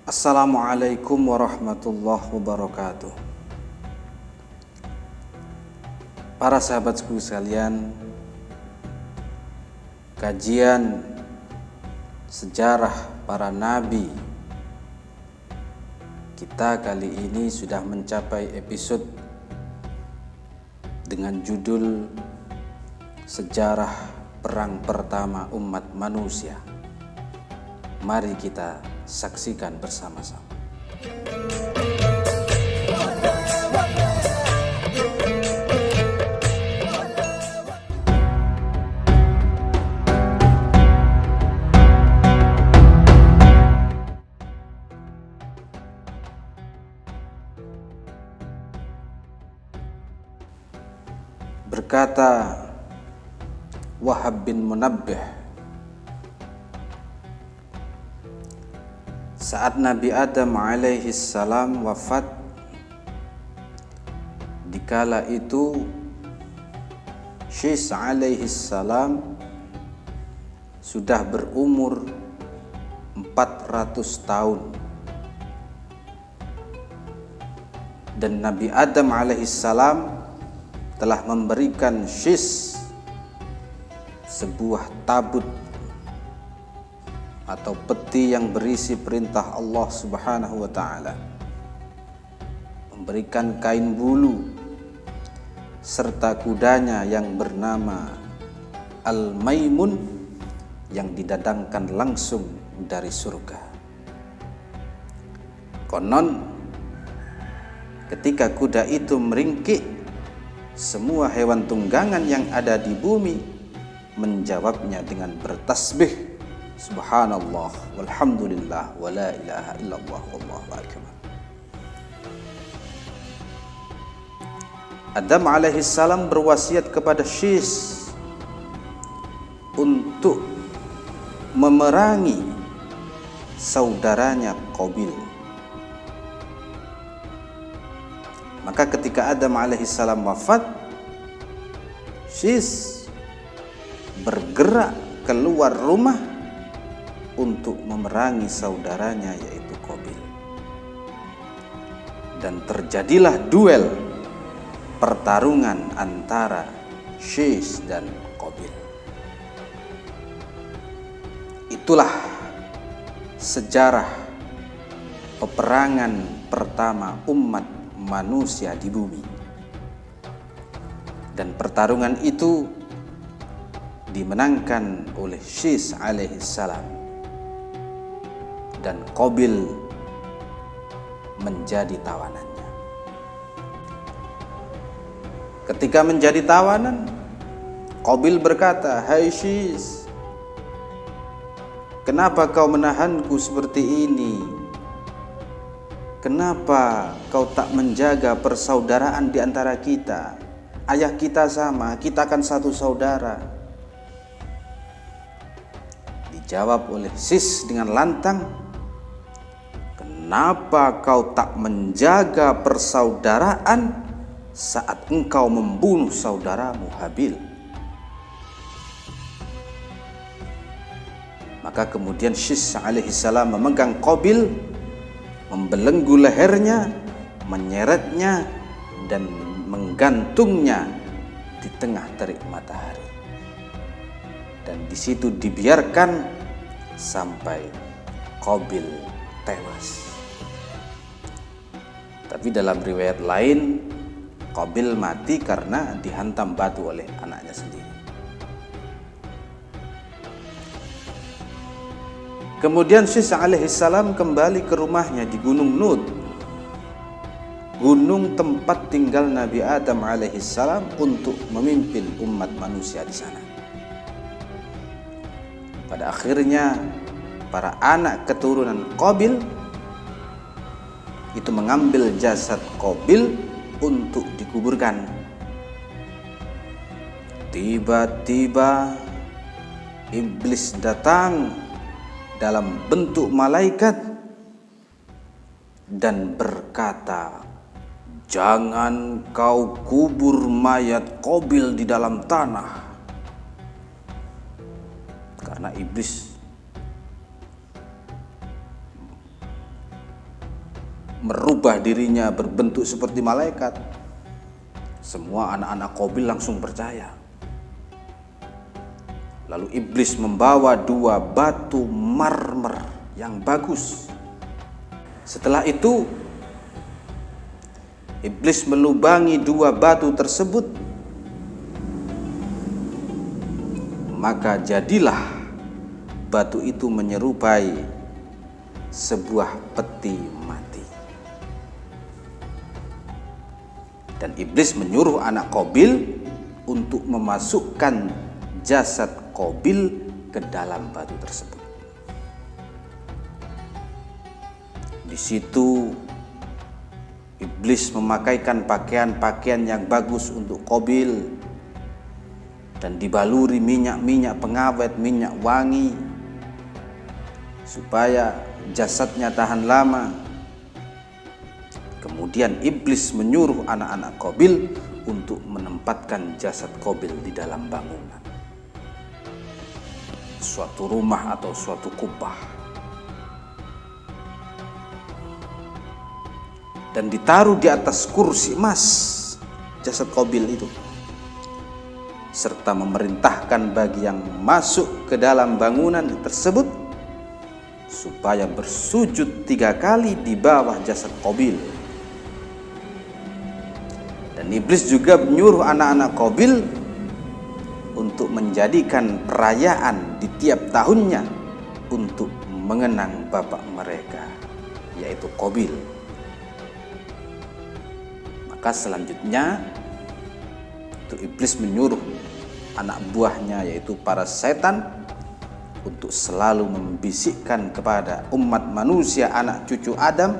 Assalamualaikum warahmatullahi wabarakatuh. Para sahabatku sekalian, kajian sejarah para nabi kita kali ini sudah mencapai episode dengan judul Sejarah Perang Pertama Umat Manusia. Mari kita saksikan bersama-sama. Berkata Wahab bin Munabbih, saat Nabi Adam alaihi salam wafat, dikala itu Syis alaihi salam sudah berumur 400 tahun dan Nabi Adam alaihi salam telah memberikan Syis sebuah tabut atau peti yang berisi perintah Allah Subhanahu wa taala, memberikan kain bulu serta kudanya yang bernama Al-Maimun yang didatangkan langsung dari surga. Konon ketika kuda itu meringkik, semua hewan tunggangan yang ada di bumi menjawabnya dengan bertasbih, subhanallah walhamdulillah wa la ilaha illallah wallahu akbar. Adam alaihi salam berwasiat kepada Syis untuk memerangi saudaranya Qabil. Maka ketika Adam alaihi salam wafat, Syis bergerak keluar rumah untuk memerangi saudaranya yaitu Qabil. Dan terjadilah duel, pertarungan antara Syis dan Qabil. Itulah sejarah peperangan pertama umat manusia di bumi. Dan pertarungan itu dimenangkan oleh Syis alaihi salam dan Qabil menjadi tawanannya. Ketika menjadi tawanan, Qabil berkata, "Hai Syis, kenapa kau menahanku seperti ini? Kenapa kau tak menjaga persaudaraan di antara kita? Ayah kita sama, kita kan satu saudara." Dijawab oleh Syis dengan lantang, "Kenapa kau tak menjaga persaudaraan saat engkau membunuh saudaramu Habil?" Maka kemudian Syis alaihi salam memegang Qabil, membelenggu lehernya, menyeretnya dan menggantungnya di tengah terik matahari. Dan di situ dibiarkan sampai Qabil tewas. Tapi dalam riwayat lain, Qabil mati karena dihantam batu oleh anaknya sendiri. Kemudian Syis alaihi salam kembali ke rumahnya di Gunung Nut, gunung tempat tinggal Nabi Adam alaihi salam, untuk memimpin umat manusia di sana. Pada akhirnya para anak keturunan Qabil itu mengambil jasad Qabil untuk dikuburkan. Tiba-tiba iblis datang dalam bentuk malaikat dan berkata, "Jangan kau kubur mayat Qabil di dalam tanah." Karena iblis merubah dirinya berbentuk seperti malaikat. Semua anak-anak Qabil langsung percaya. Lalu iblis membawa 2 batu marmer yang bagus. Setelah itu iblis melubangi 2 batu tersebut, maka jadilah batu itu menyerupai sebuah peti mati. Dan iblis menyuruh anak Qabil untuk memasukkan jasad Qabil ke dalam batu tersebut. Di situ iblis memakaikan pakaian-pakaian yang bagus untuk Qabil dan dibaluri minyak-minyak pengawet, minyak wangi, supaya jasadnya tahan lama. Kemudian iblis menyuruh anak-anak Qabil untuk menempatkan jasad Qabil di dalam bangunan, suatu rumah atau suatu kubah, dan ditaruh di atas kursi emas jasad Qabil itu, serta memerintahkan bagi yang masuk ke dalam bangunan tersebut supaya bersujud 3 kali di bawah jasad Qabil. Dan iblis juga menyuruh anak-anak Qabil untuk menjadikan perayaan di tiap tahunnya untuk mengenang bapak mereka, yaitu Qabil. Maka selanjutnya itu iblis menyuruh anak buahnya, yaitu para setan, untuk selalu membisikkan kepada umat manusia, anak cucu Adam,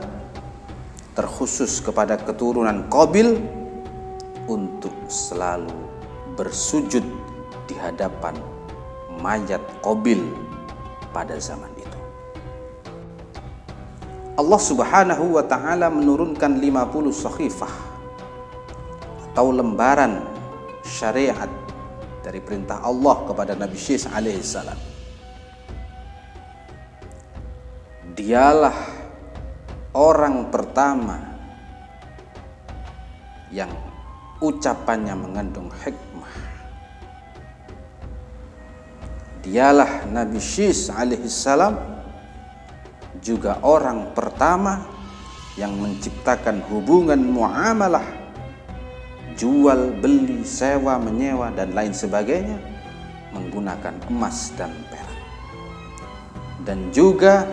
terkhusus kepada keturunan Qabil, untuk selalu bersujud di hadapan mayat Qabil pada zaman itu. Allah Subhanahu wa ta'ala menurunkan 50 sakhifah atau lembaran syariat dari perintah Allah kepada Nabi Syis alaihissalam. Dialah orang pertama yang ucapannya mengandung hikmah. Dialah Nabi Syis alaihissalam juga orang pertama yang menciptakan hubungan muamalah, jual beli, sewa menyewa dan lain sebagainya menggunakan emas dan perak. Dan juga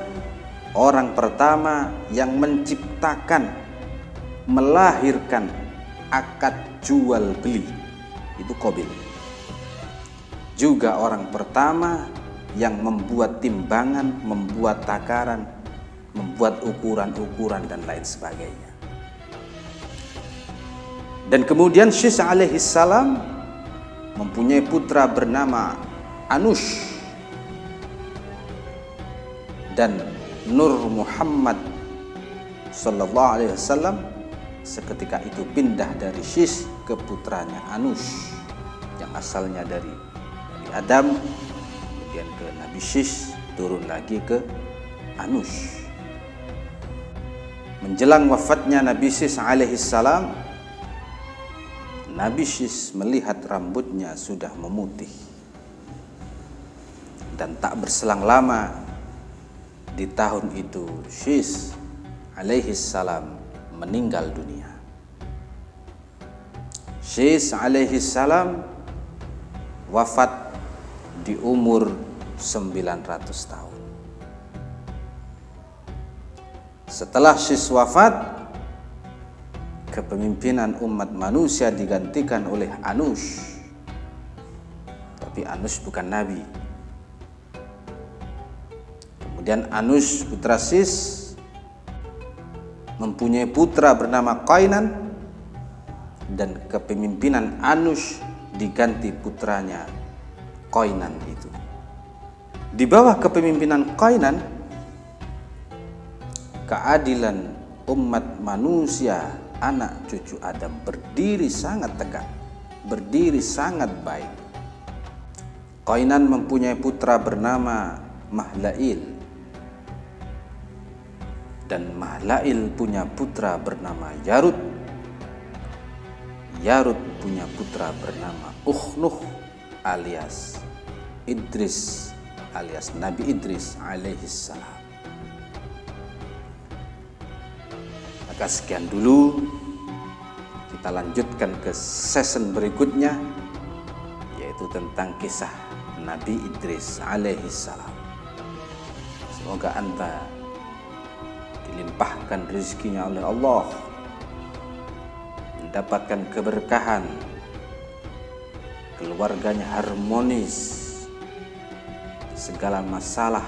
orang pertama yang menciptakan, melahirkan akad jual beli, itu Qabil. Juga orang pertama yang membuat timbangan, membuat takaran, membuat ukuran-ukuran dan lain sebagainya. Dan kemudian Syis alaihissalam mempunyai putra bernama Anush, dan Nur Muhammad sallallahu alaihi wasallam seketika itu pindah dari Syis ke putranya Anush yang asalnya dari Adam, kemudian ke Nabi Syis, turun lagi ke Anush. Menjelang wafatnya Nabi Syis alaihissalam, Nabi Syis melihat rambutnya sudah memutih, dan tak berselang lama di tahun itu Syis alaihissalam meninggal dunia. Syis alaihissalam wafat di umur 900 tahun. Setelah Syis wafat, kepemimpinan umat manusia digantikan oleh Anush. Tapi Anush bukan nabi. Kemudian Anush putra Syis mempunyai putra bernama Qainan, dan kepemimpinan Anush diganti putranya Qainan itu. Di bawah kepemimpinan Qainan, keadilan umat manusia, anak cucu Adam, berdiri sangat tegak, berdiri sangat baik. Qainan mempunyai putra bernama Mahlail, Dan Mahlail punya putra bernama Yarud. Yarud punya putra bernama Ukhnuh alias Idris alias Nabi Idris alaihissalam. Maka sekian dulu, kita lanjutkan ke season berikutnya, yaitu tentang kisah Nabi Idris alaihissalam. Semoga Anda dilimpahkan rezekinya oleh Allah, mendapatkan keberkahan, keluarganya harmonis, segala masalah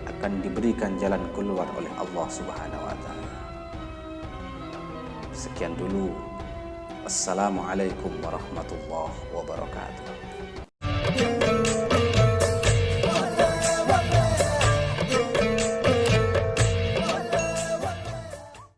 akan diberikan jalan keluar oleh Allah Subhanahu wa taala. Sekian dulu. Assalamualaikum warahmatullahi wabarakatuh.